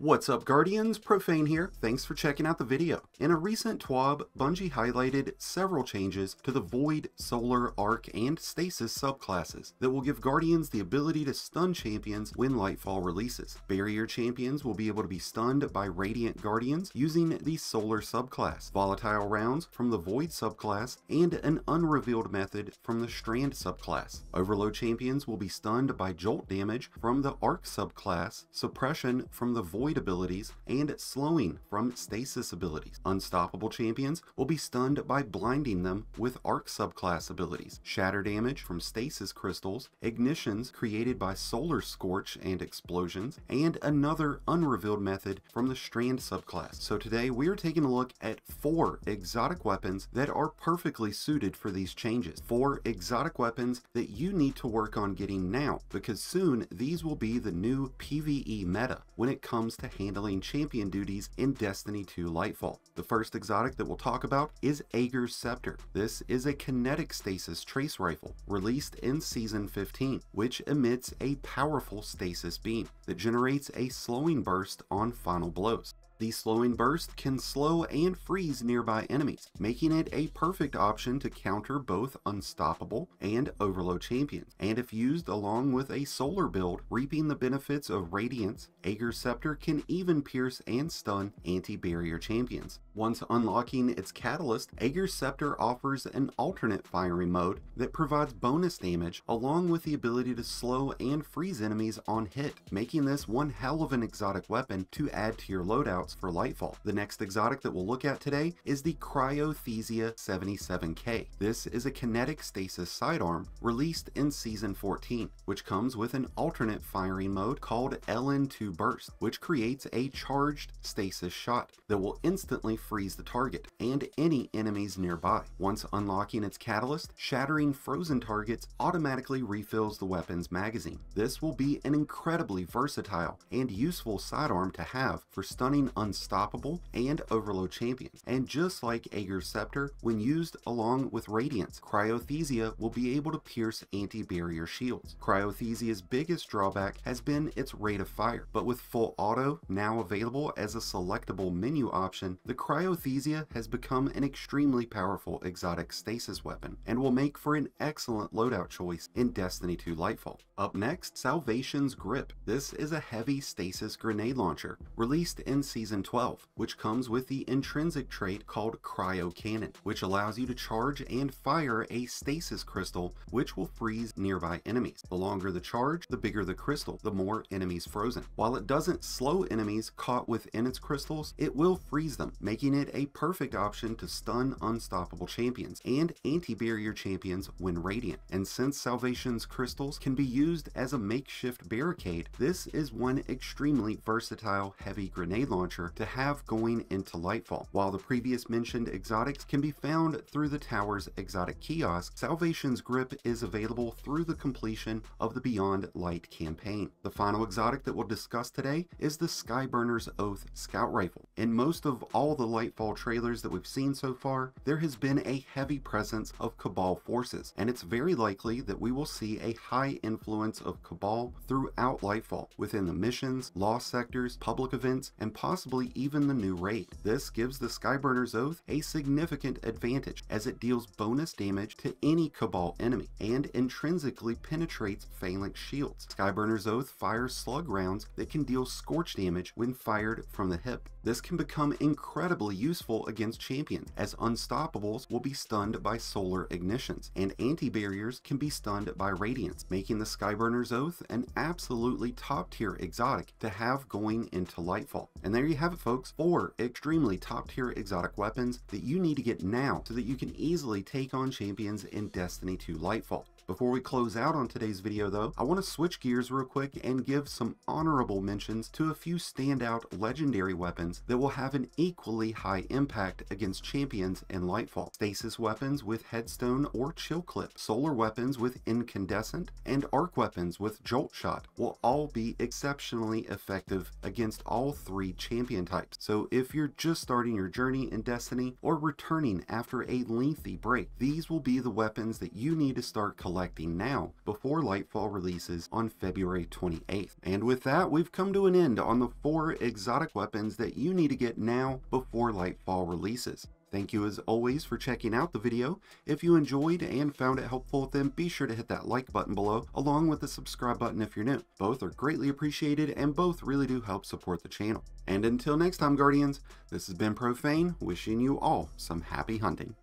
What's up, Guardians? Profane here. Thanks for checking out the video. In a recent TWAB, Bungie highlighted several changes to the Void, Solar, Arc, and Stasis subclasses that will give Guardians the ability to stun champions when Lightfall releases. Barrier champions will be able to be stunned by Radiant Guardians using the Solar subclass, volatile rounds from the Void subclass, and an unrevealed method from the Strand subclass. Overload champions will be stunned by Jolt damage from the Arc subclass, suppression from the Void abilities, and slowing from Stasis abilities. Unstoppable champions will be stunned by blinding them with Arc subclass abilities. Shatter damage from Stasis crystals, ignitions created by Solar Scorch and explosions, and another unrevealed method from the Strand subclass. So today we are taking a look at 4 exotic weapons that are perfectly suited for these changes. 4 exotic weapons that you need to work on getting now, because soon these will be the new PVE meta when it comes to handling champion duties in Destiny 2 Lightfall. The first exotic that we'll talk about is Aegir's Scepter. This is a kinetic stasis trace rifle released in Season 15, which emits a powerful stasis beam that generates a slowing burst on final blows. The slowing burst can slow and freeze nearby enemies, making it a perfect option to counter both unstoppable and overload champions. And if used along with a solar build, reaping the benefits of Radiance, Aegir's Scepter can even pierce and stun anti-barrier champions. Once unlocking its catalyst, Aegir's Scepter offers an alternate firing mode that provides bonus damage along with the ability to slow and freeze enemies on hit, making this one hell of an exotic weapon to add to your loadouts for Lightfall. The next exotic that we'll look at today is the Cryothesia 77K. This is a kinetic stasis sidearm released in Season 14, which comes with an alternate firing mode called LN2 Burst, which creates a charged stasis shot that will instantly freeze the target and any enemies nearby. Once unlocking its catalyst, shattering frozen targets automatically refills the weapon's magazine. This will be an incredibly versatile and useful sidearm to have for stunning unstoppable and overload champions. And just like Aegir's Scepter, when used along with Radiance, Cryothesia will be able to pierce anti-barrier shields. Cryothesia's biggest drawback has been its rate of fire, but with full auto now available as a selectable menu option, the Cryothesia has become an extremely powerful exotic stasis weapon and will make for an excellent loadout choice in Destiny 2 Lightfall. Up next, Salvation's Grip. This is a heavy stasis grenade launcher released in Season 12, which comes with the intrinsic trait called Cryo Cannon, which allows you to charge and fire a stasis crystal which will freeze nearby enemies. The longer the charge, the bigger the crystal, the more enemies frozen. While it doesn't slow enemies caught within its crystals, it will freeze them, making it a perfect option to stun unstoppable champions and anti-barrier champions when Radiant. And since Salvation's crystals can be used as a makeshift barricade, this is one extremely versatile heavy grenade launcher to have going into Lightfall. While the previous mentioned exotics can be found through the tower's exotic kiosk, Salvation's Grip is available through the completion of the Beyond Light campaign. The final exotic that we'll discuss today is the Skyburners Oath Scout Rifle. In most of all the Lightfall trailers that we've seen so far, there has been a heavy presence of Cabal forces, and it's very likely that we will see a high influence of Cabal throughout Lightfall, within the missions, lost sectors, public events, and possibly even the new raid. This gives the Skyburners Oath a significant advantage as it deals bonus damage to any Cabal enemy and intrinsically penetrates phalanx shields. Skyburners Oath fires slug rounds that can deal scorch damage when fired from the hip. This can become incredibly useful against champions, as unstoppables will be stunned by solar ignitions and anti-barriers can be stunned by Radiance, making the Skyburners Oath an absolutely top tier exotic to have going into Lightfall. And there you have it, folks, 4 extremely top tier exotic weapons that you need to get now so that you can easily take on champions in Destiny 2 Lightfall. Before we close out on today's video though, I want to switch gears real quick and give some honorable mentions to a few standout legendary weapons that will have an equally high impact against champions in Lightfall. Stasis weapons with Headstone or Chill Clip, solar weapons with Incandescent, and arc weapons with Jolt Shot will all be exceptionally effective against all 3 champion types. So if you're just starting your journey in Destiny or returning after a lengthy break, these will be the weapons that you need to start collecting collecting now before Lightfall releases on February 28th. And with that, we've come to an end on the 4 exotic weapons that you need to get now before Lightfall releases. Thank you as always for checking out the video. If you enjoyed and found it helpful, then be sure to hit that like button below, along with the subscribe button if you're new. Both are greatly appreciated and both really do help support the channel. And until next time, Guardians, this has been Profane, wishing you all some happy hunting.